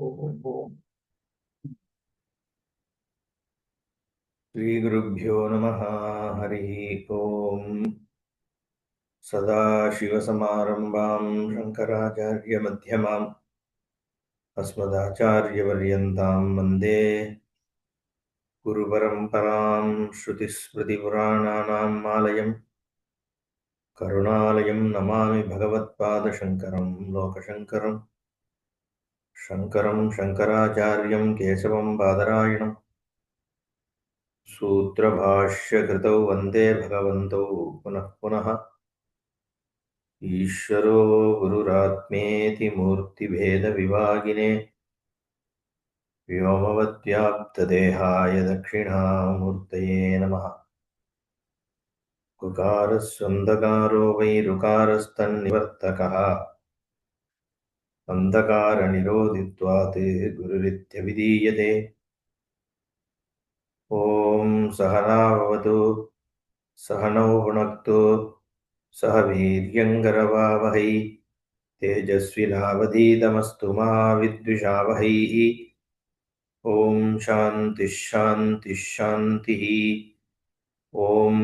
ओम श्रीगुरुभ्यो नमः। हरि ओम। सदाशिवसमारम्भां शङ्कराचार्यमध्यमाम् अस्मदाचार्यपर्यन्तां वन्दे गुरुपरम्परां। श्रुतिस्मृतिपुराणानाम् आलयम् करुणालयं नमामि भगवत्पादशङ्करं लोकशङ्करं। शङ्करं शङ्कराचार्यं केशवं बादरायणं सूत्रभाष्यकृतौ वन्दे भगवन्तौ पुनः पुनः। ईश्वरो गुरुरात्मेति मूर्तिभेदविभागिने व्योमवद्व्याप्तदेहाय दक्षिणामूर्तये नमः। उकारस्वन्धकारो वै ऋकारस्तन्निवर्तकः अन्धकारनिरोधित्वात् गुरुरित्यभिधीयते। ॐ सहना भवतु सहनौ भुनक्तु सह वीर्यङ्करवावहै तेजस्विनावधीतमस्तु मा विद्विषावहै। ॐ शान्तिः शान्तिः शान्तिः। ॐ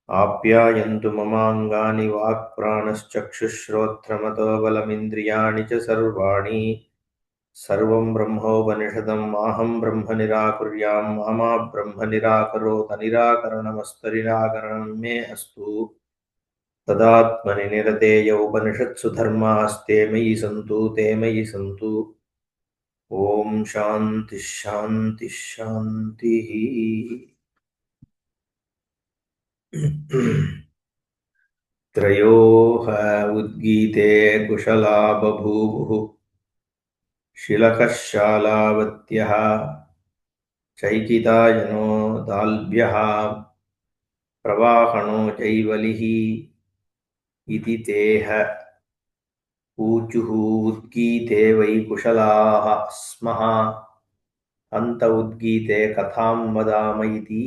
आप्यायन्तु ममाङ्गानि वाक्प्राणश्चक्षुश्रोत्रमतो बलमिन्द्रियाणि च सर्वाणि। सर्वं ब्रह्मोपनिषदं माहं ब्रह्म निराकुर्यां मा ब्रह्म निराकरोत्। निराकरणमस्तु निराकरणं मे अस्तु। तदात्मनि निरतेय उपनिषत्सु धर्मास्ते मयि सन्तु ते मयि सन्तु। ॐ शान्तिः शान्तिः शान्तिः। त्रयोः उद्गीते कुशला बभूवुः शिलकः शालावत्यः चैकितायनो दाल्भ्यः प्रवाहणो जैवलिः इति तेह ऊचुः। उद्गीते वै कुशलाः स्मः अन्त उद्गीते कथां वदाम इति।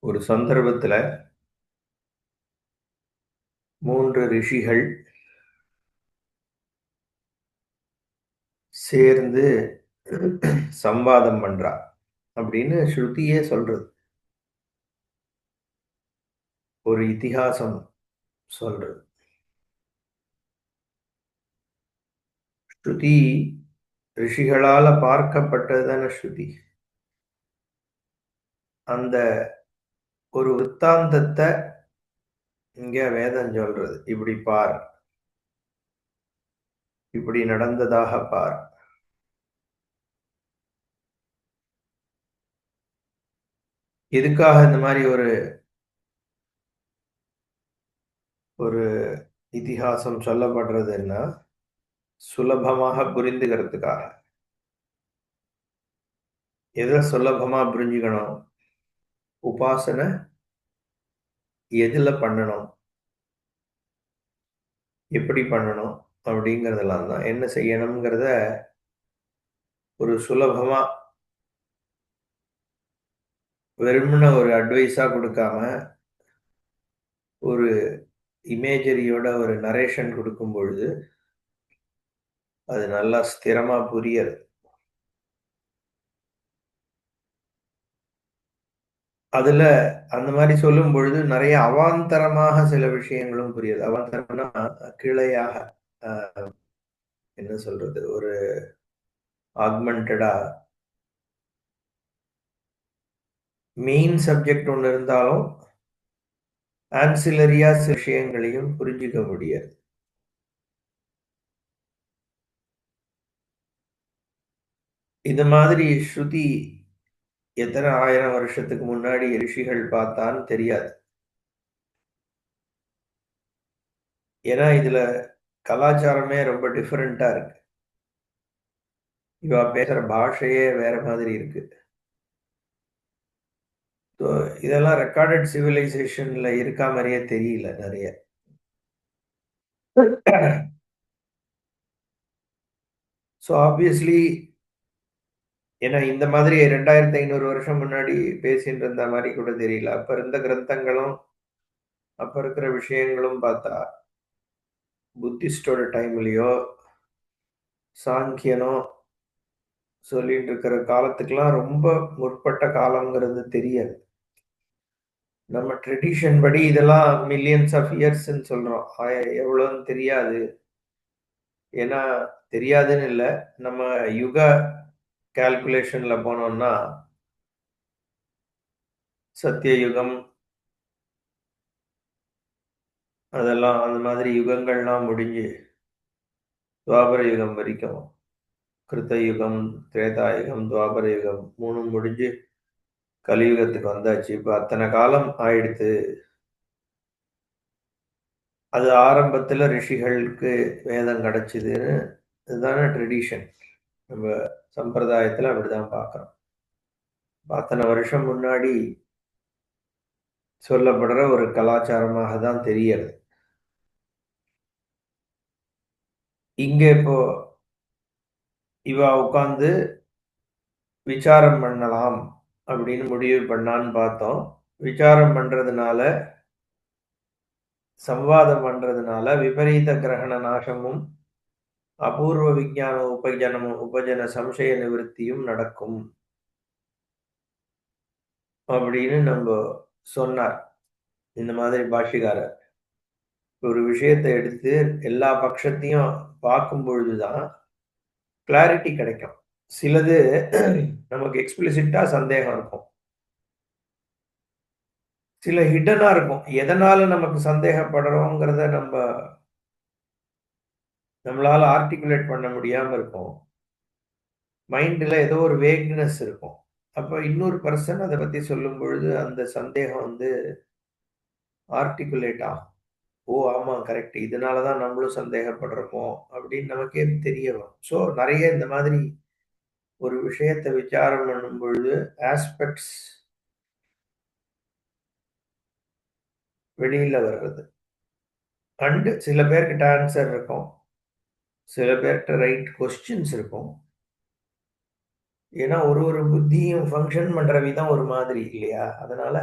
ஒரு சந்தர்ப்பத்தில் 3 ரிஷிகள் சேர்ந்து சம்வாதம் பண்றா அப்படின்னு ஸ்ருதியே சொல்றது. ஒரு இதிகாசம் சொல்றது. ஸ்ருதி ரிஷிகளால பார்க்கப்பட்டதுதான ஸ்ருதி. அந்த ஒரு வித்தாந்தத்தை இங்க வேதம் சொல்றது. இப்படி பார், இப்படி நடந்ததாக பார். எதுக்காக இந்த மாதிரி ஒரு இதிகாசம் சொல்லப்படுறதுன்னா சுலபமாக புரிந்துக்கிறதுக்காக. எதை சுலபமா புரிஞ்சுக்கணும்? உபாசனை எதுல பண்ணணும், எப்படி பண்ணணும் அப்படிங்கறதெல்லாம் தான். என்ன செய்யணுங்கிறத ஒரு சுலபமா வெறுமன ஒரு அட்வைஸா கொடுக்காம ஒரு இமேஜரியோட ஒரு நரேஷன் கொடுக்கும் பொழுது அது நல்லா ஸ்திரமா புரியாது. அதுல அந்த மாதிரி சொல்லும் பொழுது நிறைய அவாந்தரமாக சில விஷயங்களும் புரியாது. அவாந்தரம்னா கிளையாக, என்ன சொல்றது, ஒரு ஆக்மெண்டடா மெயின் சப்ஜெக்ட் ஒன்று இருந்தாலும் ஆன்சிலரியா சில விஷயங்களையும் புரிஞ்சுக்க முடியாது. இந்த மாதிரி ஸ்ருதி எத்தனை 1000 வருஷத்துக்கு முன்னாடி ரிஷிகள் பார்த்தான்னு தெரியாது. ஏன்னா இதுல கலாச்சாரமே ரொம்ப டிஃபரெண்டா இருக்கு. இவ பேசுற பாஷையே வேற மாதிரி இருக்கு. இதெல்லாம் ரெக்கார்டட் சிவிலைசேஷன்ல இருக்கா மாதிரியே தெரியல நிறைய. ஸோ ஆப்வியஸ்லி ஏன்னா இந்த மாதிரி 2500 வருஷம் முன்னாடி பேசிட்டு இருந்த மாதிரி கூட தெரியல. அப்ப இருந்த கிரந்தங்களும் அப்ப இருக்கிற விஷயங்களும் பார்த்தா புத்திஸ்டோட டைம்லயோ சாங்கியனோ சொல்லிட்டு இருக்கிற காலத்துக்கெல்லாம் ரொம்ப முற்பட்ட காலங்கிறது தெரியாது. நம்ம ட்ரெடிஷன் படி இதெல்லாம் மில்லியன்ஸ் ஆஃப் இயர்ஸ்ன்னு சொல்றோம். எவ்வளோன்னு தெரியாது. ஏன்னா தெரியாதுன்னு இல்ல. நம்ம யுக கால்குலேஷன்ல போனோம்னா, சத்தியயுகம் அதெல்லாம் அந்த மாதிரி யுகங்கள்லாம் முடிஞ்சு, துவாபர யுகம் வரைக்கும், கிருத்த யுகம், திரேதா யுகம், துவாபர யுகம் 3ம் முடிஞ்சு கலியுகத்துக்கு வந்தாச்சு. இப்ப அத்தன காலம் ஆயிடுத்து. அது ஆரம்பத்துல ரிஷிகளுக்கு வேதம் கிடைச்சதுன்னு இதுதானே ட்ரெடிஷன். நம்ம சம்பிரதாயத்துல அப்படிதான் பார்க்கிறோம். அத்தனை வருஷம் முன்னாடி சொல்லப்படுற ஒரு கலாச்சாரமாக தான் தெரியறது. இங்க இப்போ இவ உட்கார்ந்து விசாரம் பண்ணலாம் அப்படின்னு முடிவு பண்ணான்னு பார்த்தோம். விசாரம் பண்றதுனால, சம்வாதம் பண்றதுனால விபரீத கிரகண நாசமும், அபூர்வ விஞ்ஞான உபஜன சம்சய நிவிருத்தியும் நடக்கும் அப்படின்னு நம்ம சொன்னார். இந்த மாதிரி பாஷிகாரர். ஒரு விஷயத்தை எடுத்து எல்லா பட்சத்தையும் பார்க்கும் பொழுதுதான் கிளாரிட்டி கிடைக்கும். சிலது நமக்கு எக்ஸ்பிளிசிட்டா சந்தேகம் இருக்கும். சில ஹிடனா இருக்கும். எதனால நமக்கு சந்தேகப்படுறோங்கிறத நம்மளால ஆர்டிகுலேட் பண்ண முடியாம இருக்கும். மைண்ட்ல ஏதோ ஒரு வேக்னஸ் இருக்கும். அப்ப இன்னொரு பெர்சன் அத பத்தி சொல்லும் பொழுது, அந்த சந்தேகம் ஆர்டிகுலேட் ஆகும். ஓ! ஆமா கரெக்ட். இதனால தான் நம்மளும் சந்தேகப்படுறோமோ! அப்படின்னு நமக்கே தெரிய வரும். ஸோ நெறைய இந்த மாதிரி ஒரு விஷயத்த விசாரம் பண்ணும் பொழுது, ஆஸ்பெக்ட்ஸ் வெளியில வர்றது. அண்ட் சில பேர்கிட்ட ஆன்சர் இருக்கும். சில பேர்ட்ட ரைட் கொஸ்டின்ஸ் இருக்கும். ஏன்னா ஒரு புத்தியும் ஃபங்ஷன் பண்ற விதம் ஒரு மாதிரி இல்லையா? அதனால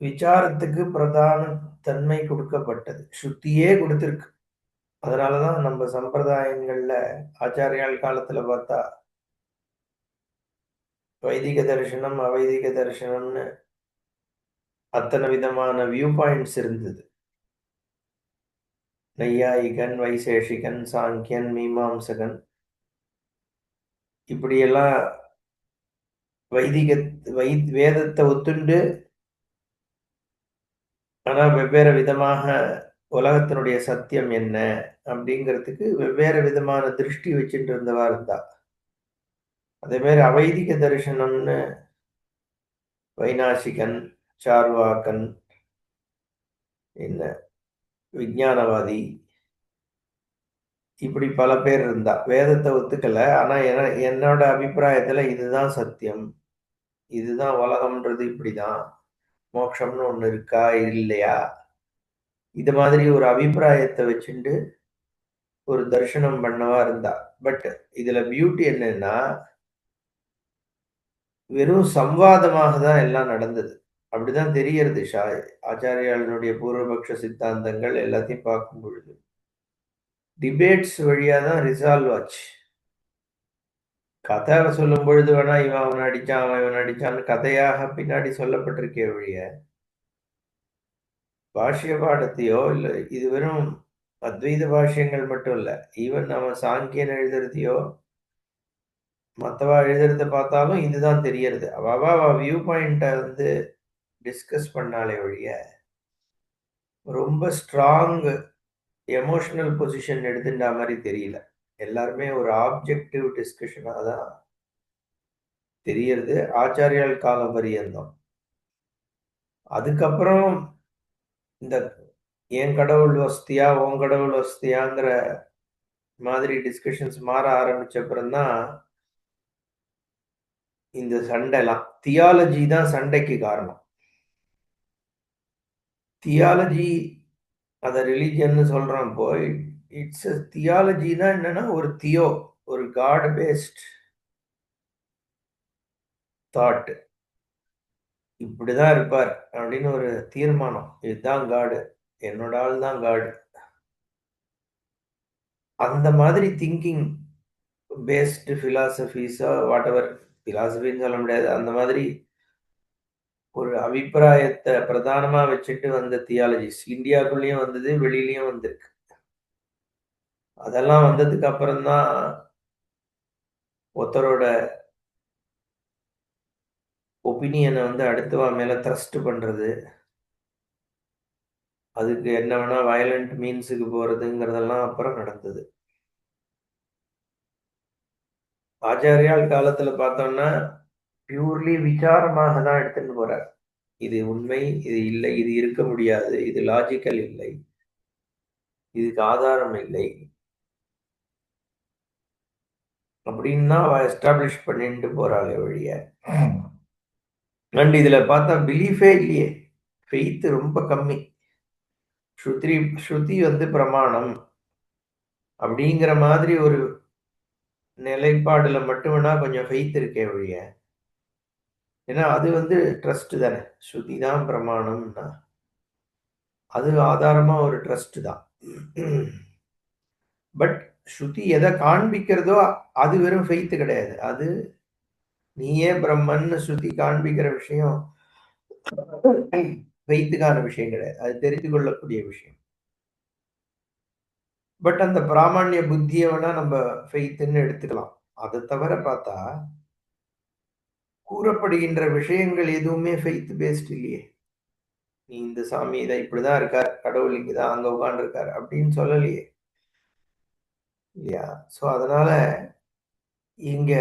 விசாரத்துக்கு பிரதான தன்மை கொடுக்கப்பட்டது. ஸ்ருதியே குடுத்திருக்கு. அதனால தான் நம்ம சம்பிரதாயங்கள்ல ஆச்சாரியால் காலத்துல பார்த்தா, வைதிக தரிசனம், அவைதிக தரிசனம்னு அத்தன விதமான வியூ பாயிண்ட்ஸ் இருந்தது. நையாயிகன், வைசேஷிகன், சாங்கியன், மீமாம்சகன் இப்படியெல்லாம் வைதிக வேதத்தை ஒத்துண்டு, ஆனா வெவ்வேறு விதமாக உலகத்தினுடைய சத்தியம் என்ன அப்படிங்கிறதுக்கு வெவ்வேறு விதமான திருஷ்டி வச்சுட்டு இருந்தவா இருந்தா. அதே மாதிரி அவைதிக தரிசனம்னு வைநாசிகன், சார்வாகன், என்ன விஞ்ஞானவாதி இப்படி பல பேர் இருந்தா. வேதத்தை ஒத்துக்கல. ஆனா என்னோட அபிப்பிராயத்துல இதுதான் சத்தியம். இதுதான் உலகம்ன்றது இப்படிதான். மோட்சம்னு ஒண்ணு இருக்கா? இல்லையா? இது மாதிரி ஒரு அபிப்பிராயத்தை வச்சுண்டு ஒரு தரிசனம் பண்ணவா இருந்தா. பட் இதுல பியூட்டி என்னன்னா, வெறும் சம்வாதமாக தான் எல்லாம் நடந்தது. அப்படிதான் தெரியறது. ஆச்சாரியாளுடைய பூர்வபக்ஷ சித்தாந்தங்கள் எல்லாத்தையும் பார்க்கும் பொழுது. டிபேட்ஸ் வழியா தான் ரிசால்வ் ஆச்சு. கதை சொல்லும் பொழுது வேணா இவன் அவனை அடிச்சான், அவன் இவன் அடிச்சான்னு கதையாக பின்னாடி சொல்லப்பட்டிருக்கே ஒழிய, பாஷ்ய பாடத்தையோ இல்ல இது வெறும் அத்வைத பாஷ்யங்கள் மட்டும் இல்ல. ஈவன் நம்ம சாங்கியன் எழுதுறதையோ, மத்தவா எழுதுறத பார்த்தாலும் இதுதான் தெரியறது. அவ வியூ பாயிண்ட்ட டிஸ்கஸ் பண்ணாலே ஒழிய, ரொம்ப ஸ்ட்ராங் எமோஷனல் பொசிஷன் எடுத்துட்டா மாரி தெரியல. எல்லாருமே ஒரு ஆப்ஜெக்டிவ் டிஸ்கஷனா தான் தெரியறது. ஆச்சாரியால் காலம் பரியந்தம். அதுக்கப்புறம் இந்த என் கடவுள் வசதியா, உன் கடவுள் வசதியாங்கிற மாதிரி டிஸ்கஷன்ஸ் மாற ஆரம்பிச்ச அப்புறம் தான் இந்த சண்டைலாம். தியாலஜி தான் சண்டைக்கு காரணம். தியாலஜி அத ரிலிஜியன்னு சொல்றோம் இப்போ. இட்ஸ் தியாலஜினா என்னன்னா ஒரு ஒரு காட் பேஸ்ட் தாட். இப்படிதான் இருப்பார் அப்படின்னு ஒரு தீர்மானம். இதுதான் காடு. என்னோட ஆள் தான் காடு. அந்த மாதிரி திங்கிங் பேஸ்டு பிலாசபிஸோ வாட் எவர், பிலாசபின்னு சொல்ல முடியாது, அந்த மாதிரி ஒரு அபிப்பிராயத்தை பிரதானமா வச்சுட்டு வந்த தியாலஜிஸ் இந்தியாவுக்குள்ளேயும் வந்தது, வெளியிலயும் வந்திருக்கு. அதெல்லாம் வந்ததுக்கு அப்புறம் தான் ஒருத்தரோட ஒப்பீனியனை வந்து அடுத்தவா மேல த்ரஸ்ட் பண்றது, அதுக்கு என்ன வேணா வயலண்ட் மீன்ஸுக்கு போறதுங்கிறதெல்லாம் அப்புறம் நடந்தது. ஆச்சாரியால் காலத்துல பார்த்தோம்னா பியூர்லி விசாரமாக தான் எடுத்துட்டு போறார். இது உண்மை, இது இல்லை, இது இருக்க முடியாது, இது லாஜிக்கல் இல்லை, இதுக்கு ஆதாரம் இல்லை அப்படின்னு தான் எஸ்டாப்ளிஷ் பண்ணிட்டு போறாங்க வழிய. அண்ட் இதுல பார்த்தா பிலீஃபே இல்லையே, ஃபெய்த் ரொம்ப கம்மி. ஸ்ருதி ஸ்ருதி வந்து பிரமாணம் அப்படிங்கிற மாதிரி ஒரு நிலைப்பாடுல மட்டும் வேணா கொஞ்சம் ஃபெய்த் இருக்கே ஒழிய, ஏன்னா அது வந்து ட்ரஸ்ட் தானே. ஸ்ருதி தான் பிரமாணம்னா அது ஆதாரமா ஒரு ட்ரஸ்ட் தான். பட் ஸ்ருதி எதை காண்பிக்கிறதோ அது வெறும் ஃபெய்த் கிடையாது. அது நீயே பிரம்மன்னு ஸ்ருதி காண்பிக்கிற விஷயம் ஃபெய்த்துக்கான விஷயம் கிடையாது, அது தெரிந்து கொள்ளக்கூடிய விஷயம். பட் அந்த பிராமணிய புத்தியை வேணா நம்ம ஃபெய்த்ன்னு எடுத்துக்கலாம். அதை தவிர பார்த்தா கூறப்படுகின்ற விஷயங்கள் எதுவுமே ஃபெய்த் பேஸ்ட் இல்லையே. நீ இந்த சாமி இதை இப்படிதான் இருக்கார், கடவுள் இங்கதான் அங்க உட்கார்ந்து இருக்கார் அப்படின்னு சொல்லலையே இல்லையா. சோ அதனால இங்க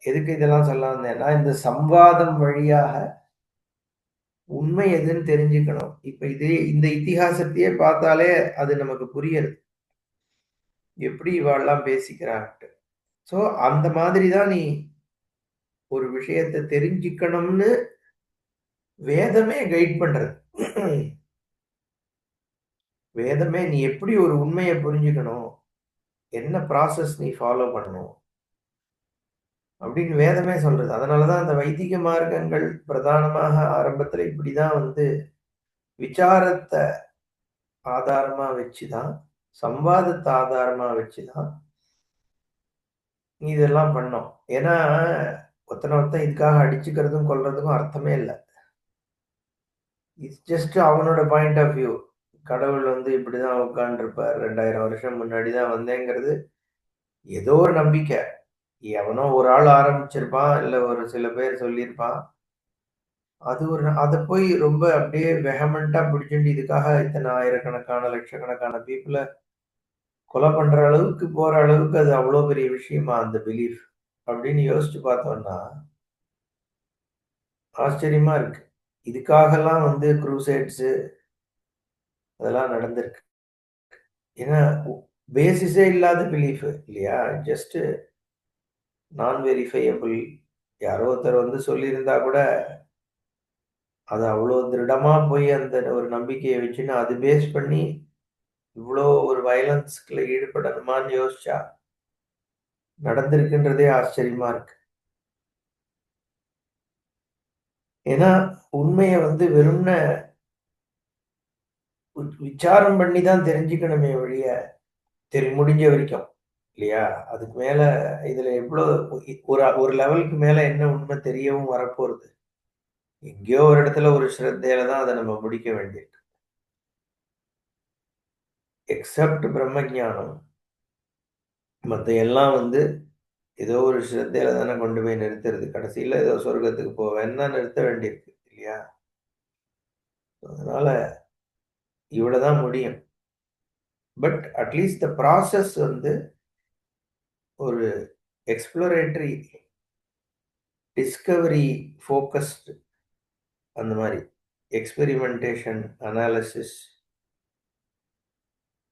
எதுக்கு இதெல்லாம் சொல்ல வந்தேன்னா, இந்த சம்வாதம் வழியாக உண்மை எதுன்னு தெரிஞ்சுக்கணும். இப்ப இது இந்த இதிகாசத்தையே பார்த்தாலே அது நமக்கு புரியுது, எப்படி இவாள்லாம் பேசிக்கிறான்ட்டு. சோ அந்த மாதிரி தான் நீ ஒரு விஷயத்தை தெரிஞ்சுக்கணும்னு வேதமே கைட் பண்றது. வேதமே நீ எப்படி ஒரு உண்மையை புரிஞ்சுக்கணும், என்ன ப்ராசஸ் நீ ஃபாலோ பண்ணணும் அப்படின்னு வேதமே சொல்றது. அதனாலதான் அந்த வைதிக மார்க்கங்கள் பிரதானமாக ஆரம்பத்துல இப்படிதான் வந்து விசாரத்தை ஆதாரமா வச்சுதான், சம்வாதத்தை ஆதாரமா வச்சுதான் இதெல்லாம் பண்ணோம். ஏன்னா ஒருத்தனை ஒருத்தன் இதுக்காக அடிச்சுக்கிறதும் கொல்றதுக்கும் அர்த்தமே இல்லை. இட்ஸ் ஜஸ்ட் அவனோட பாயிண்ட் ஆஃப் வியூ. கடவுள் வந்து இப்படிதான் உட்கார்ந்துருப்பார், 2000 வருஷம் முன்னாடி தான் வந்தேங்கிறது ஏதோ ஒரு நம்பிக்கை. எவனோ ஒரு ஆள் ஆரம்பிச்சிருப்பான், இல்ல ஒரு சில பேர் சொல்லியிருப்பான். அது ஒரு அதை போய் ரொம்ப அப்படியே வெஹமெண்டா பிடிச்சிட்டு இதுக்காக இத்தனை ஆயிரக்கணக்கான லட்சக்கணக்கான பீப்புளை கொலை பண்ற அளவுக்கு போற அளவுக்கு அது அவ்வளவு பெரிய விஷயமா அந்த பிலீஃப் அப்படின்னு யோசிச்சு பார்த்தோம்னா ஆச்சரியமா இருக்கு. இதுக்காகலாம் வந்து குரூசைட்ஸ் அதெல்லாம் நடந்திருக்கு. ஏன்னா பேசிஸே இல்லாத பிலீஃப் இல்லையா, ஜஸ்ட் நான் வெரிஃபையபிள். யாரோ ஒருத்தர் வந்து சொல்லியிருந்தா கூட அது அவ்வளோ திருடமா போய் அந்த ஒரு நம்பிக்கையை வச்சுன்னு அது பேஸ் பண்ணி இவ்வளோ ஒரு வயலன்ஸ்குள்ள ஈடுபடணுமான்னு யோசிச்சா நடந்திருக்குன்றதே ஆச்சரியமா இருக்கு. ஏன்னா உண்மையை வந்து வெறும்ன விசாரம் பண்ணி தான் தெரிஞ்சுக்கணுமே ஒழிய, முடிஞ்ச வரைக்கும் இல்லையா. அதுக்கு மேல இதுல எவ்வளவு ஒரு ஒரு லெவலுக்கு மேல என்ன உண்மை தெரியவும் வரப்போறது. எங்கேயோ ஒரு இடத்துல ஒரு ஸ்ரத்தையில தான் அதை நம்ம முடிக்க வேண்டியிருக்கு. எக்ஸப்ட் பிரம்ம ஞானம், மத்த எல்லாம் வந்து ஏதோ ஒரு ஸ்ரத்தையில தானே கொண்டு போய் நிறுத்துறது. கடைசியில ஏதோ சொர்க்கத்துக்கு போவேன்னா நிறுத்த வேண்டியிருக்கு இல்லையா. அதனால இவ்வளவுதான் முடியும். பட் அட்லீஸ்ட் த ப்ராசஸ் வந்து ஒரு எக்ஸ்ப்ளோரேட்டரி டிஸ்கவரி ஃபோக்கஸ்டு, அந்த மாதிரி எக்ஸ்பெரிமெண்டேஷன் அனாலிசிஸ்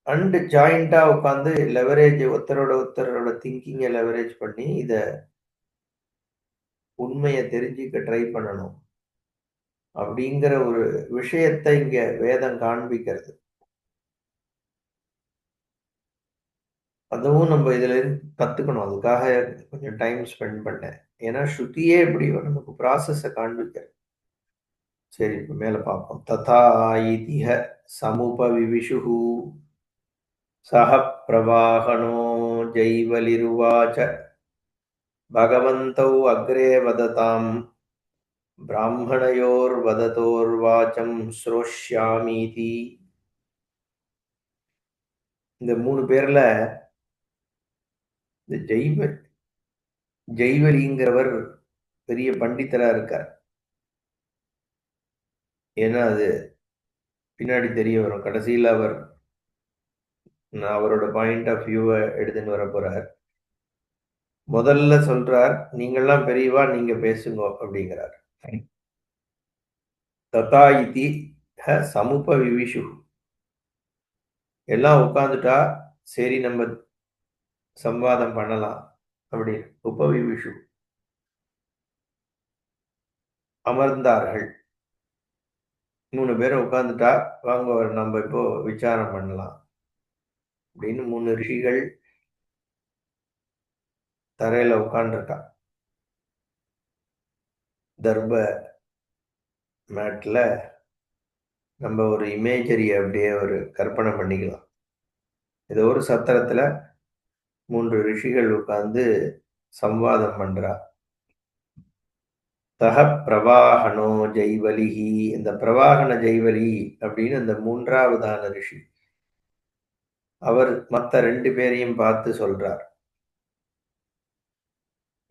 அண்ட் ஜாயிண்டா உட்காந்து லெவரேஜ் ஒருத்தரோட திங்கிங்கை லெவரேஜ் பண்ணி இத உண்மையை தெரிஞ்சுக்க ட்ரை பண்ணணும் அப்படிங்கிற ஒரு விஷயத்தை இங்க வேதம் காண்பிக்கிறது. அதுவும் நம்ம இதுல இருந்து கத்துக்கணும். அதுக்காக கொஞ்சம் டைம் ஸ்பெண்ட் பண்ணேன். ஏன்னா ஸ்ருதியே இப்படி நமக்கு ப்ராசஸ காண்பிக்கிறது. சரி, இப்ப மேல பார்ப்போம். ததா இதிஹ சமுபவிவிஷுஹு சஹ பிரவாகணோ ஜெய்வலிருவாச்ச பகவந்தௌ அக்ரே வததாம் பிராமணயோர்வததோர்வாச்சம் ஸ்ரோஷ்யாமீதி. இந்த 3 பேர்ல இந்த ஜெய்வலிங்கிறவர் பெரிய பண்டிதரா இருக்கார். ஏன்னா அது பின்னாடி தெரிய வரும். கடைசியில் அவரோட பாயிண்ட் ஆஃப் வியூவை எடுத்துன்னு வர போறார். முதல்ல சொல்றார், நீங்கள்லாம் பெரியவா, நீங்க பேசுங்க அப்படிங்கிறார். ததா இதி சமுப விவிஷு. எல்லாம் உட்கார்ந்துட்டா சரி நம்ம சம்வாதம் பண்ணலாம் அப்படின்னு உபவிவிஷு அமர்ந்தார்கள். 3 பேரும் உட்கார்ந்துட்டா வாங்க நம்ம இப்போ விசாரம் பண்ணலாம் அப்படின்னு 3 ரிஷிகள் தரையில உட்கார்ந்துருக்கா. தர்ப மேட்ல நம்ம ஒரு இமேஜரி அப்படியே ஒரு கற்பனை பண்ணிக்கலாம். ஏதோ ஒரு சத்திரத்துல 3 ரிஷிகள் உட்கார்ந்து சம்வாதம் பண்றா. தஹ பிரவாகணோ ஜெய்வலிஹி. இந்த பிரவாகண ஜெய்வலி அப்படின்னு இந்த 3ஆவதான ரிஷி அவர் மற்ற 2 பேரையும் பார்த்து சொல்றார்.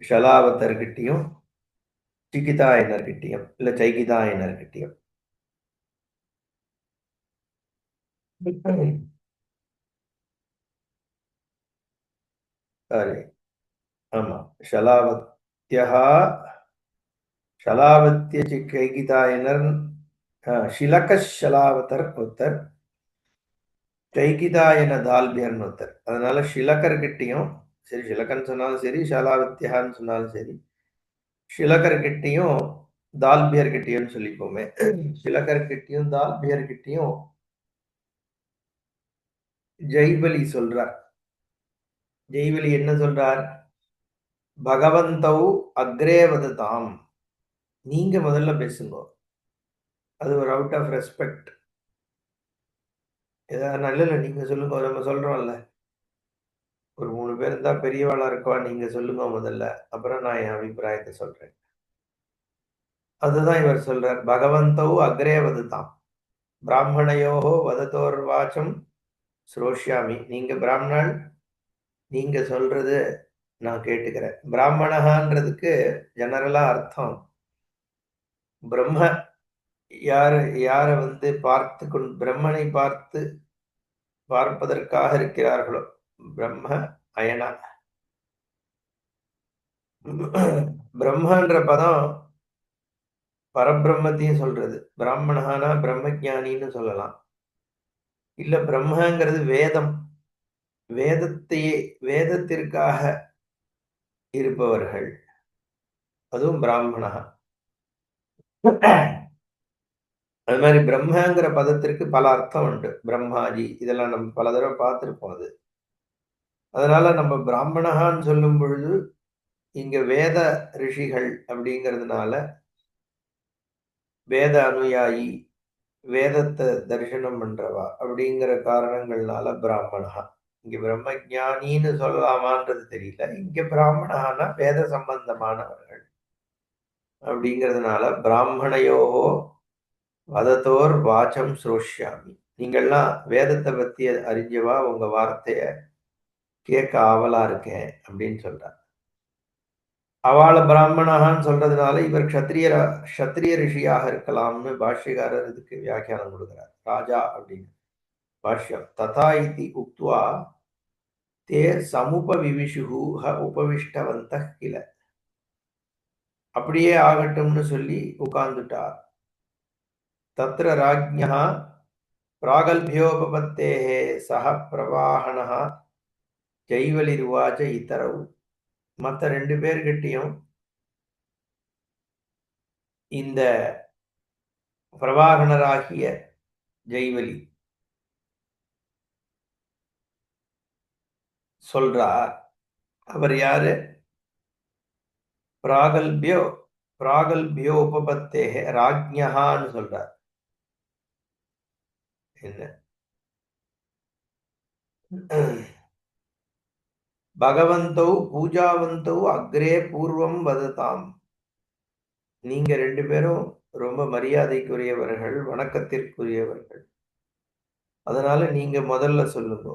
ஷலாவத்தர்கிட்டையும் சிகிதாயனர்கிட்டையும் இல்ல சைகிதாயனர்கிட்டையும். சாரி, ஆமா, ஷலாவத்யா ஷலாவத்திய கைகிதாயனர், ஷிலக ஷலாவத்தர் ஒருத்தர், கைகிதாயன தால்பியர்னு ஒருத்தர். அதனால ஷிலகர்கிட்டையும் சரி, ஷிலகன் சொன்னாலும் சரி, ஷலாவத்தியான்னு சொன்னாலும் சரி, ஷிலகர்கிட்டையும் தால்பியர்கிட்டையும் சொல்லிப்போமே. ஷிலகர்கிட்டையும் தால்பியர்கிட்டையும் ஜெய்வலி சொல்றார். ஜெய்வலி என்ன சொல்றார்? பகவந்தௌ அக்ரே வததாம். நீங்க முதல்ல பேசுங்க. அது ஒரு அவுட் ஆஃப் ரெஸ்பெக்ட். ஏதாவது நல்ல நீங்க சொல்லுங்க, நம்ம சொல்றோம்ல, ஒரு 3 பேர் இருந்தா பெரியவாளா இருக்கவா, நீங்க சொல்லுங்க முதல்ல, அப்புறம் நான் என் அபிப்பிராயத்தை சொல்றேன். அதுதான் இவர் சொல்றார். பகவந்தௌ அக்ரே வததாம் பிராமணயோஹோ வததோர்வாச்சம் ஸ்ரோஷ்யாமி. நீங்க பிராமணன், நீங்க சொல்றது நான் கேட்டுக்கிறேன். பிராமணஹான்றதுக்கு ஜெனரலா அர்த்தம் பிரம்ம. யாரு யார வந்து பிரம்மனை பார்ப்பதற்காக இருக்கிறார்களோ, பிரம்ம அயனா. பிரம்மன்ற பதம் பரபிரம்மத்தையும் சொல்றது. பிராமணஹானா பிரம்மஜானின்னு சொல்லலாம். இல்ல பிரம்மங்கிறது வேதம். வேதத்தையே வேதத்திற்காக இருப்பவர்கள், அதுவும் பிராமணா. அது மாதிரி பிரம்மங்கிற பதத்திற்கு பல அர்த்தம் உண்டு. பிரம்மாஜி இதெல்லாம் நம்ம பல தடவை பார்த்திருப்போம். அது அதனால நம்ம பிராமணகான்னு சொல்லும் பொழுது இங்க வேத ரிஷிகள் அப்படிங்கிறதுனால வேத அனுயாயி, வேதத்தை தரிசனம் பண்றவா அப்படிங்கிற காரணங்கள்னால பிராமணா. இங்க பிரம்மஜானின்னு சொல்லலாமான்றது தெரியல. இங்க பிராமணானா வேத சம்பந்தமானவர்கள் அப்படிங்கிறதுனால பிராமணையோ வதத்தோர் வாச்சம் ஸ்ரோஷ்யாமி. நீங்கள்லாம் வேதத்தை பத்தி அறிஞ்சவா, உங்க வார்த்தைய கேட்க ஆவலா இருக்கேன் அப்படின்னு சொல்றார். அவள பிராமணகான்னு சொல்றதுனால இவர் க்ஷத்ரிய ரிஷியாக இருக்கலாம்னு பாஷ்யக்காரர் இதுக்கு வியாக்கியானம் கொடுக்கிறார். ராஜா அப்படின்னு பாஷ்யம். ததா இதி உக்த்வா தே சமுபவிவிஷு உபவிஷ்டவந்த கில. அப்படியே ஆகட்டும்னு சொல்லி உட்கார்ந்துட்டார். தத்ர ராஜ்ஞா பிராகல்பியோபபத்தேஹ சஹ பிரவாகணः ஜெய்வலிருவாச்ச இத்தரவு. மற்ற 2 பேர்கிட்டையும் இந்த பிரவாகணராகிய ஜெய்வலி சொல்றார். அவர் யாரு? பிராகல்பியோ உபபத்தேஹ ராஜ்ஞகான்னு சொல்றார். என்ன பகவந்தௌ பூஜாவந்தௌ அக்ரே பூர்வம் வததாம். நீங்க 2 பேரும் ரொம்ப மரியாதைக்குரியவர்கள், வணக்கத்திற்குரியவர்கள். அதனால நீங்க முதல்ல சொல்லுங்க.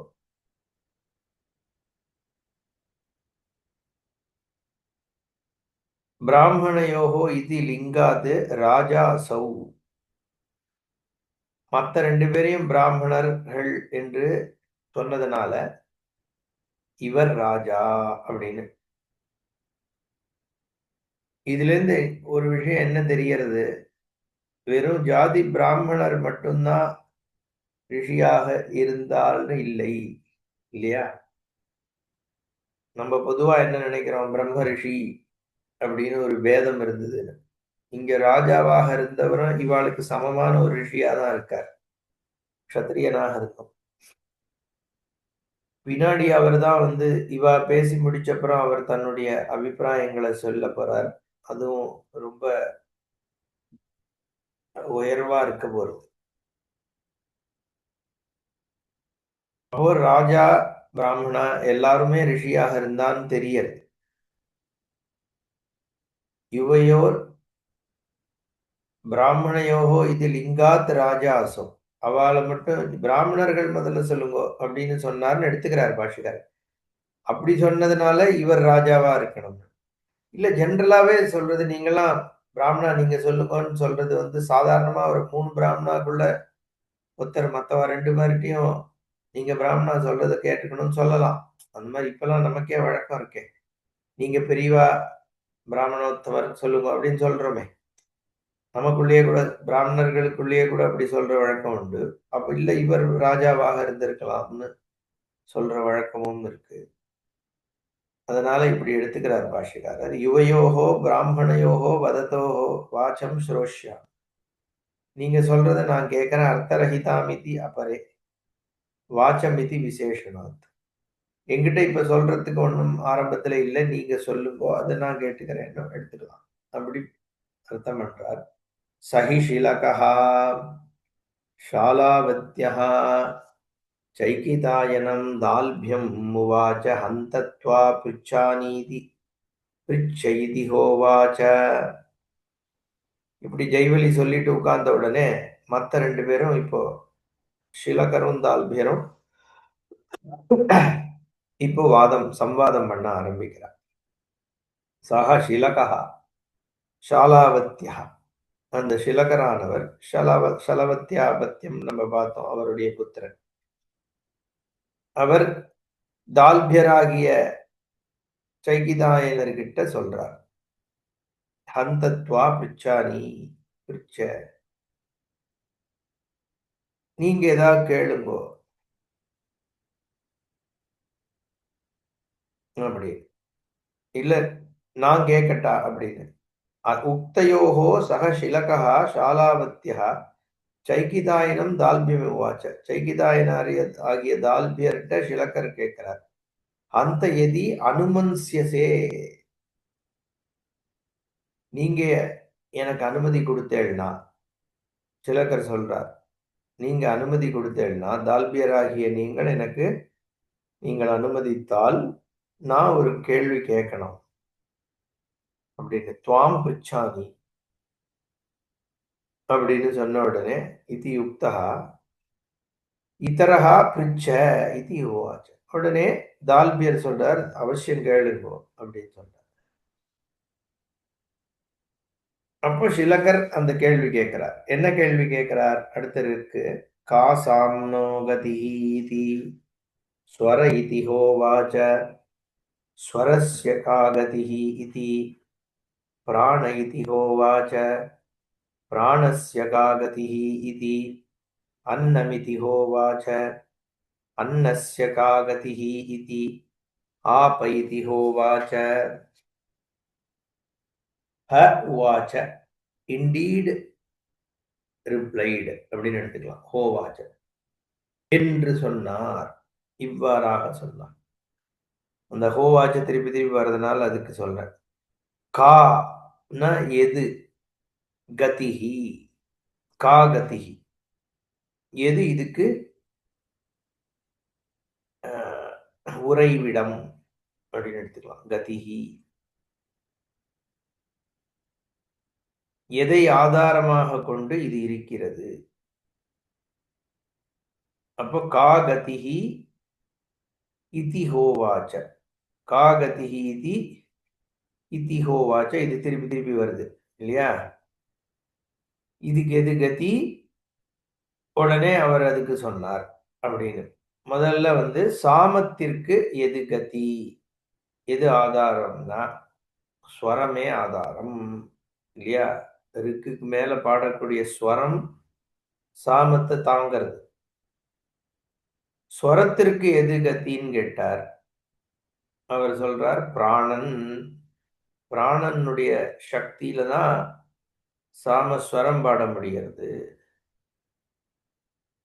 பிராமணயோகோ இதி லிங்காத் ராஜா சௌ. மத்த 2 பேரையும் பிராமணர்கள் என்று சொன்னதுனால இவர் ராஜா அப்படின்னு. இதுல இருந்து ஒரு விஷயம் என்ன தெரியறது? வெறும் ஜாதி பிராமணர் மட்டும்தான் ரிஷியாக இருந்தால்னு இல்லை, இல்லையா? நம்ம பொதுவா என்ன நினைக்கிறோம்? பிரம்ம ரிஷி அப்படின்னு ஒரு பேதம் இருந்தது. இங்க ராஜாவாக இருந்தவரும் இவாளுக்கு சமமான ஒரு ரிஷியா தான் இருக்கார், க்ஷத்திரியனாக இருக்கும். பின்னாடி அவர் தான் இவா பேசி முடிச்சப்புறம் அவர் தன்னுடைய அபிப்பிராயங்களை சொல்ல போறார். அதுவும் ரொம்ப உயர்வா இருக்க போறது. அப்போ ராஜா பிராமணா எல்லாருமே ரிஷியாக இருந்தான்னு தெரியறது. யுவையோர் பிராமணயோகோ இது லிங்காத் ராஜா அசோ. அவளை மட்டும் பிராமணர்கள் முதல்ல சொல்லுங்க அப்படின்னு சொன்னார்னு எடுத்துக்கிறார் பாஷிகார். அப்படி சொன்னதுனால இவர் ராஜாவா இருக்கணும். இல்ல ஜென்ரலாவே சொல்றது, நீங்கெல்லாம் பிராமணா நீங்க சொல்லுங்கன்னு சொல்றது சாதாரணமா ஒரு 3 பிராமணாக்குள்ள ஒருத்தர் மத்தவ 2 பேர்கிட்டயும் நீங்க பிராமணா சொல்றத கேட்டுக்கணும்னு சொல்லலாம். அந்த மாதிரி இப்பெல்லாம் நமக்கே வழக்கம் இருக்கே. நீங்க பெரியவா பிராமணோத்தமர் சொல்லுங்க அப்படின்னு சொல்றோமே. நமக்குள்ளேயே கூட பிராமணர்களுக்குள்ளேயே கூட அப்படி சொல்ற வழக்கம் உண்டு. அப்ப இல்ல இவர் ராஜாவாக இருந்திருக்கலாம்னு சொல்ற வழக்கமும் இருக்கு. அதனால இப்படி எடுத்துக்கிறார் பாஷிகாரர். யுவயோகோ பிராமணயோகோ வதத்தோகோ வாச்சம் ஸ்ரோஷ்யா. நீங்க சொல்றத நான் கேட்கிறேன். அர்த்தரஹிதாமிதி அபரே வாச்சமிதி விசேஷனாத். என்கிட்ட இப்ப சொல்றதுக்கு ஒண்ணும் ஆரம்பத்துல இல்லை, நீங்க சொல்லுங்கோ, அதை நான் கேட்டுக்கிறேன், எடுத்துக்கலாம் அப்படி அர்த்தம் பண்றார். சஹி ஷிலகா ஷாலாவத்யஹ चैकितायनं दाल्भ्यम् उवाच हन्त त्वा पृच्छानीति पृच्छ इति होवाच. இப்படி ஜெய்வலி சொல்லிட்டு உட்கார்ந்த உடனே மத்த 2 பேரும் இப்போ ஷிலகரும் தால்பியரும் இப்போ சம்வாதம் பண்ண ஆரம்பிக்கிறார். சஹ ஷிலகா ஷாலாவத்யா. அந்த ஷிலகரானவர் ஷலவத்யாபத்தியம் நம்ம பார்த்தோம், அவருடைய புத்திரன். அவர் தால்பியராகிய சைகிதாயனர்கிட்ட சொல்றார். ஹந்தத்வா பிரிச்சானி பிரிச்ச, நீங்க ஏதாவது கேளுங்கோ அப்படி. இல்ல நான் கேட்கட்டா அப்படின்னு. உக்தயோகோ சக ஷிலகா ஷாலாவத்யா சைகிதாயனம் தால்பியம் உவாச்ச. சைகிதாயனாரிய ஆகிய தால்பியர்கிட்ட ஷிலகர் கேட்கிறார். அந்த எதி அனுமன்சியசே, நீங்க எனக்கு அனுமதி கொடுத்தேள்னா, ஷிலகர் சொல்றார், நீங்க அனுமதி கொடுத்தேள்னா, தால்பியராகிய நீங்கள் அனுமதித்தால் நான் ஒரு கேள்வி கேட்கணும் அப்படின்னு. துவாம் பிரிச்சானி அப்படின்னு சொன்ன உடனே இது யுக்தா இதரஹா பிரிச்ச இது யுவாச்ச. உடனே தால்பியர் சொல்றார், அவசியம் கேளுங்கோ அப்படின்னு சொல்றார். அப்போ ஷிலகர் அந்த கேள்வி கேட்கிறார். என்ன கேள்வி கேட்கிறார்? அடுத்தது இருக்கு. கா சாம்னோ கதீதி ஸ்வர இதி ஹோவாச்ச ஸ்வரஸ்ய கா கதிஹி இதி பிராண இதி ஹோவாச்ச பிராணஸ்ய கா கதிஹி இதி अन्नमिति होवाच अन्नस्य का गतिः इति आप इति होवाच. ह उवाच indeed replied அப்படின்னு எடுத்துக்கலாம். ஹோவாச்ச என்று சொன்னார், இவ்வாறாக சொன்னார். அந்த ஹோவாச்ச திருப்பி திருப்பி வர்றதுனால அதுக்கு சொல்றேன். கா ந எது, கதிஹி கா கதிஹி எது இதுக்கு உறைவிடம் அப்படின்னு எடுத்துக்கலாம். கதிஹி. எதை ஆதாரமாக கொண்டு இது இருக்கிறது? அப்போ கா கதிஹி இதி ஹோவாச்ச. கா கதிஹி இதி இதி ஹோவாச்ச. இது திருப்பி திருப்பி வருது இல்லையா? இதுக்கு எது கதி? உடனே அவர் அதுக்கு சொன்னார் அப்படின்னு. முதல்ல வந்து சாமத்திற்கு எது கதி? எது ஆதாரம்னா ஸ்வரமே ஆதாரம் இல்லையா? ரிக்குக்கு மேல பாடக்கூடிய ஸ்வரம் சாமத்தை தாங்கிறது. ஸ்வரத்திற்கு எது கத்தின்னு கேட்டார். அவர் சொல்றார் பிராணன். பிராணனுடைய சக்தியில தான் சாமஸ்வரம் பாட முடிகிறது.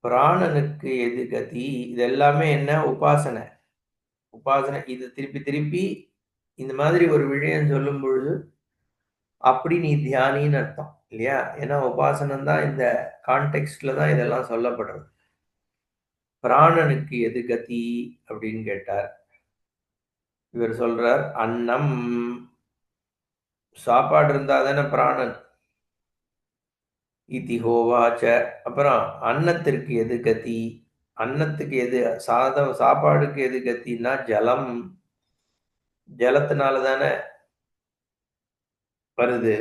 பிராணனுக்கு எது கதி? இது எல்லாமே என்ன? உபாசனை. உபாசனை. இது திருப்பி திருப்பி இந்த மாதிரி ஒரு விஷயம் சொல்லும் பொழுது அப்படி நீ தியானின்னு அர்த்தம் இல்லையா? ஏன்னா உபாசனம் தான் இந்த கான்டெக்ட்ல தான் இதெல்லாம் சொல்லப்படுறது. பிராணனுக்கு எது கதி அப்படின்னு கேட்டார். இவர் சொல்றார் அன்னம். சாப்பாடு இருந்தா தானே பிராணன். இதி ஹோவாச்ச. அப்புறம் அன்னத்திற்கு எது கதி? அன்னத்துக்கு எது சாப்பாடுக்கு எது கத்தின்னா ஜலம். ஜலத்தினால தானே வருது.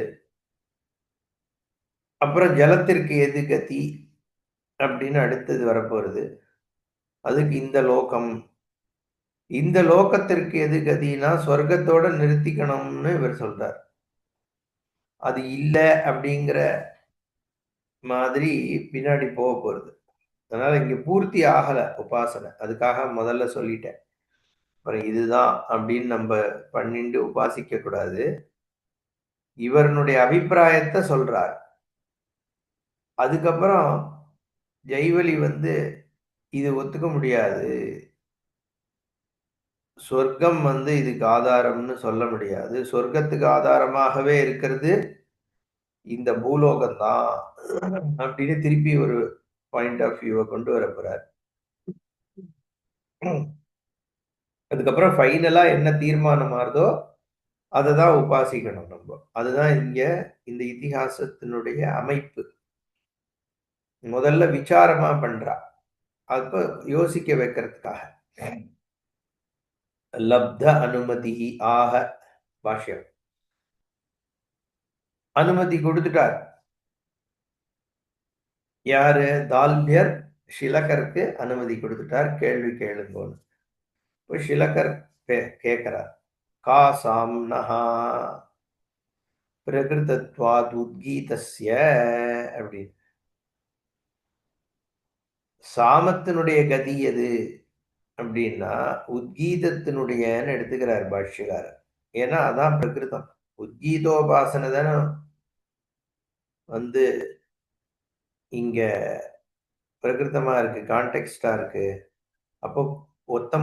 அப்புறம் ஜலத்திற்கு எது கதி அப்படின்னு அடுத்தது வரப்போறது. அதுக்கு இந்த லோகம். இந்த லோகத்திற்கு எது கதினா சொர்க்கத்தோட நிறுத்திக்கணும்னு இவர் சொல்றார். அது இல்ல அப்படிங்கிற மாதிரி பின்னாடி போக போறது. அதனால இங்க பூர்த்தி ஆகல உபாசனை. அதுக்காக முதல்ல சொல்லிட்டேன். அப்புறம் இதுதான் அப்படின்னு நம்ம பண்ணிட்டு உபாசிக்க கூடாது. இவருடைய அபிப்பிராயத்தை சொல்றார். அதுக்கப்புறம் ஜெய்வலி வந்து இது ஒத்துக்க முடியாது. சொர்க்கம் வந்து இதுக்கு ஆதாரம்னு சொல்ல முடியாது. சொர்க்கத்துக்கு ஆதாரமாகவே இருக்கிறது இந்த பூலோகம் தான் அப்படின்னு திருப்பி ஒரு பாயிண்ட் ஆஃப் வியூவை கொண்டு வர போறார். அதுக்கப்புறம் ஃபைனலா என்ன தீர்மானம் ஆறுதோ அதை தான் உபாசிக்கணும் நம்ம. அதுதான் இங்க இந்த இதிகாசத்தினுடைய அமைப்பு. முதல்ல விசாரமா பண்றா. அப்ப யோசிக்க வைக்கிறதுக்காக. லப்த அனுமதி ஆக பாஷ்யம். அனுமதி கொடுத்துட்டார். யாரு? தால்பியர் ஷிலகருக்கு அனுமதி கொடுத்துட்டார். கேள்வி கேளுங்கன்னு. இப்போ ஷிலகர் கேட்கிறார். கா சாம்னஹா பிரகிருதத்வாத் உத்கீதஸ்ய அப்படின்னு. சாமத்தினுடைய கதி எது அப்படின்னா உத்கீதத்தினுடையன்னு எடுத்துக்கிறார் பாஷ்யக்காரர். ஏன்னா அதான் பிரகிருதம். உத்கீதோபாசனை தானே வந்து இங்க பிரகிருதமா இருக்கு, கான்டெக்ஸ்டா இருக்கு. அப்போ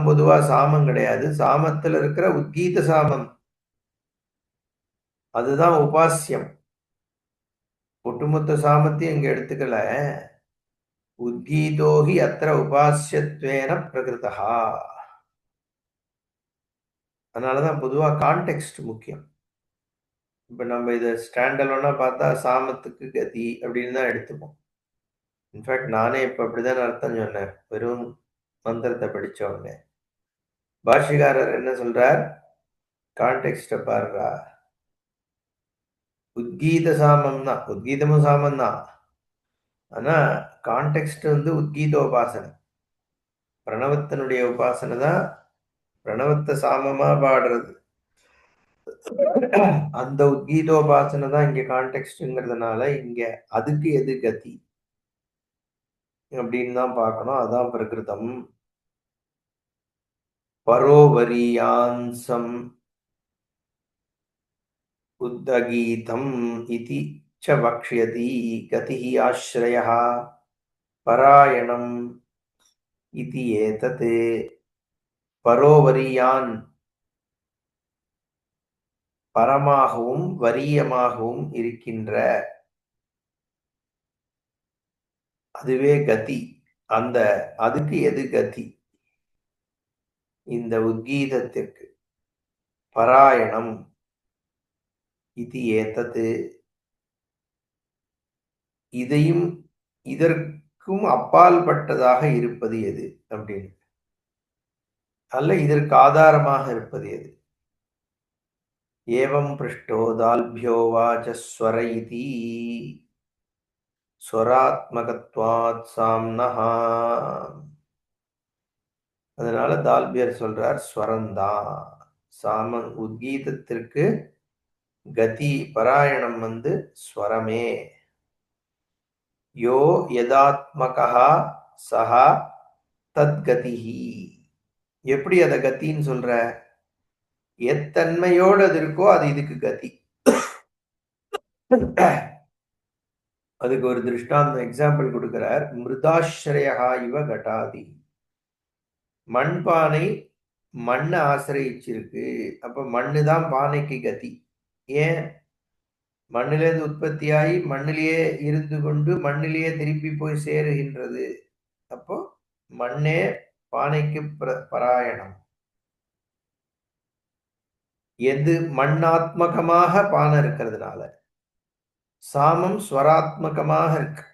பொதுவா சாமம் கிடையாது. சாமத்துல இருக்கிற உத்கீத சாமம் அதுதான் உபாசியம். ஒட்டுமொத்த சாமத்தையும் இங்க எடுத்துக்கல. உத்கீதோஹி அத்திர உபாசியத்வேன பிரகிருதா. அதனாலதான் பொதுவா கான்டெக்ஸ்ட் முக்கியம். இப்ப நம்ம இதை ஸ்டாண்டலோனா பார்த்தா சாமத்துக்கு கதி அப்படின்னு தான் எடுத்துப்போம். இன்ஃபேக்ட் நானே இப்ப அப்படிதான் அர்த்தம் சொன்னேன். வெறும் மந்திரத்தை படிச்ச உடனே. பாஷிகாரர் என்ன சொல்றார்? கான்டெக்ஸ்ட பாருடா. உத்கீத சாமம் தான். உத்கீதமும் சாமம் தான். ஆனா கான்டெக்ஸ்ட் வந்து உத்கீதோபாசனை. பிரணவத்தினுடைய உபாசனை தான் பிரணவத்தை சாமமா பாடுறது. அந்த உத்கீதோபாசனை தான் இங்க கான்டெக்ஸ்ட்ங்கிறதுனால இங்க அதுக்கு எது கதி அப்படின்னு தான் பார்க்கணும். அதான் பிரகிருதம். பரோவரியான்சம் உத்தகீதம் இதி ச வக்ஷ்யதி. கதிஹி ஆஸ்ரயः பராயணம் இதி ஏதத். பரோவரியான் பரமாகவும் வரியமாகவும் இருக்கின்ற அதுவே கதி. அந்த அதுக்கு எது கதி? இந்த உத்கீதத்திற்கு பராயணம் இது ஏதது, இதையும் இதற்கும் அப்பால் பட்டதாக இருப்பது எது அப்படின்னு, அல்ல இதற்கு ஆதாரமாக இருப்பது எது. ஏவம் பிருஷ்டோ தால்பியோ வாச்சஸ்வர இதி ஸ்வராத்மகத்வாத் சாம்னஹா. அதனால தால்பியர் சொல்றார் ஸ்வரந்தான் சாம உத்கீதத்திற்கு கதி பராயணம் ஸ்வரமே. யோ யதாத்மகா சஹா தத்கதிஹி. எப்படி அத கத்தின்னு சொல்ற? எத்தன்மையோடு அது இருக்கோ அது இதுக்கு கதி. அதுக்கு ஒரு திருஷ்டாந்தம் எக்ஸாம்பிள் கொடுக்கிறார். மிருதாஸ்ரயா இவ கட்டாதி. மண்பானை மண்ணை ஆசிரியிச்சிருக்கு. அப்ப மண்ணு தான் பானைக்கு கதி. ஏன்? மண்ணிலிருந்து உற்பத்தியாகி மண்ணிலேயே இருந்து கொண்டு மண்ணிலேயே திருப்பி போய் சேருகின்றது. அப்போ மண்ணே பானைக்கு பராயணம். எது மண்ணாத்மகமாக பானை இருக்கிறதுனால. சாமம் ஸ்வராத்மகமாக இருக்கு.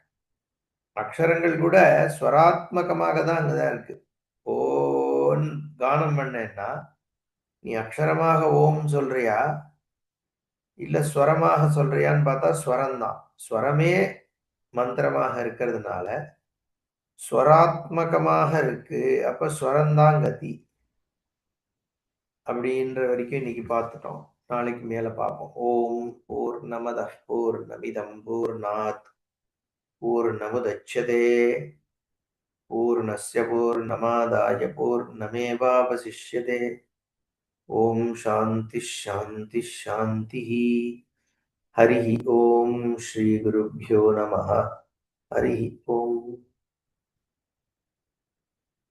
அக்ஷரங்கள் கூட ஸ்வராத்மகமாக தான் அங்கதான் இருக்கு. ஓன் கானம் பண்ணேன்னா நீ அக்ஷரமாக ஓம் சொல்றியா இல்ல ஸ்வரமாக சொல்றியான்னு பார்த்தா ஸ்வரம்தான். ஸ்வரமே மந்திரமாக இருக்கிறதுனால ஸ்வராத்மகமாக இருக்கு. அப்ப ஸ்வரம்தான் கதி. அப்படின்ற வரைக்கும் இன்னைக்கு பார்த்துட்டோம். நாளைக்கு மேல பார்ப்போம். ஓம் பூர்ணமதః பூர்ணமிதம் பூர்ணாத் பூர்ணமுதச்யதே பூர்ணஸ்ய பூர்ணமாதாய பூர்ணமேவாவசிஷ்யதே. ஓம் சாந்தி ஷாந்தி ஷாந்தி. ஹரி ஓம் ஸ்ரீ குருभ्यो நமः. ஹரி ஓம்.